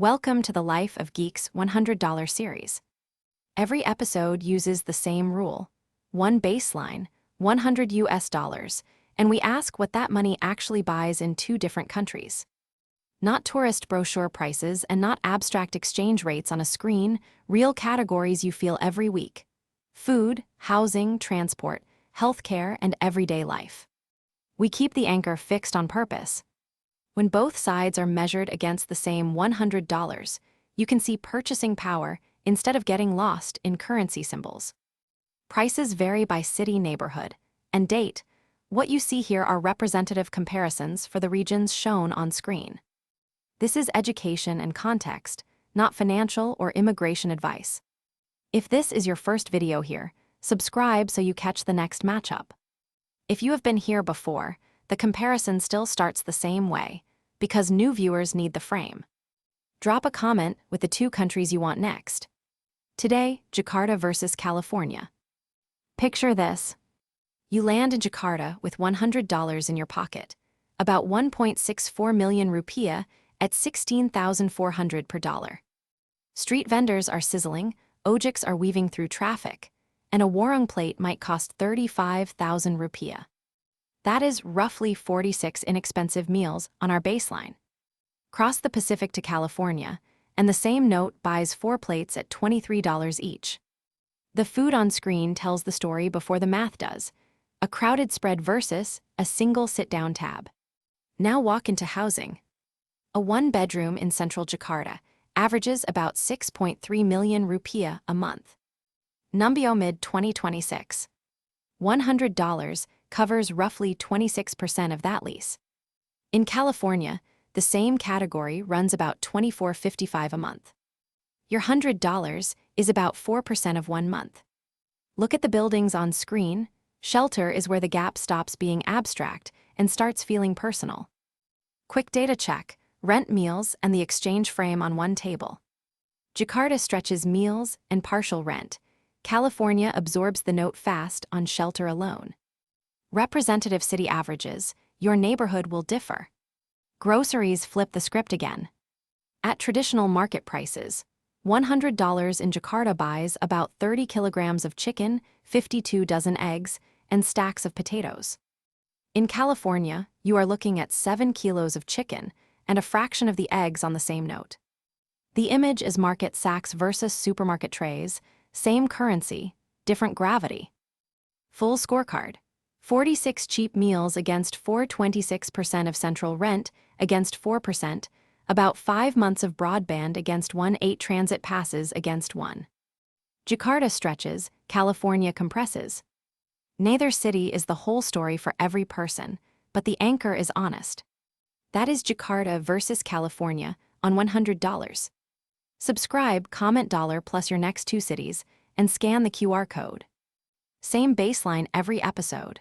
Welcome to the Life of Geeks $100 series. Every episode uses the same rule: one baseline, $100, and we ask what that money actually buys in two different countries. Not tourist brochure prices and not abstract exchange rates on a screen, real categories you feel every week: food, housing, transport, healthcare, and everyday life. We keep the anchor fixed on purpose. When both sides are measured against the same $100, you can see purchasing power instead of getting lost in currency symbols. Prices vary by city, neighborhood, and date. What you see here are representative comparisons for the regions shown on screen. This is education and context, not financial or immigration advice. If this is your first video here, subscribe so you catch the next matchup. If you have been here before, the comparison still starts the same way, because new viewers need the frame. Drop a comment with the two countries you want next. Today, Jakarta versus California. Picture this. You land in Jakarta with $100 in your pocket, about 1.64 million rupiah at 16,400 per dollar. Street vendors are sizzling, ojeks are weaving through traffic, and a warung plate might cost 35,000 rupiah. That is roughly 46 inexpensive meals on our baseline. Cross the Pacific to California, and the same note buys 4 plates at $23 each. The food on screen tells the story before the math does: a crowded spread versus a single sit-down tab. Now walk into housing. A one-bedroom in central Jakarta averages about 6.3 million rupiah a month. Numbeo mid-2026. $100 covers roughly 26% of that lease. In California, the same category runs about $24.55 a month. Your $100 is about 4% of 1 month. Look at the buildings on screen. Shelter is where the gap stops being abstract and starts feeling personal. Quick data check: rent, meals, and the exchange frame on one table. Jakarta stretches meals and partial rent. California absorbs the note fast on shelter alone. Representative city averages: your neighborhood will differ. Groceries flip the script again. At traditional market prices, $100 in Jakarta buys about 30 kilograms of chicken, 52 dozen eggs, and stacks of potatoes. In California, you are looking at 7 kilos of chicken and a fraction of the eggs on the same note. The image is market sacks versus supermarket trays, same currency, different gravity. Full scorecard: 46 cheap meals against 4.26% of central rent against 4%, about 5 months of broadband against 8 transit passes against 1. Jakarta stretches, California compresses. Neither city is the whole story for every person, but the anchor is honest. That is Jakarta versus California on $100. Subscribe, comment dollar plus your next 2 cities, and scan the QR code. Same baseline every episode.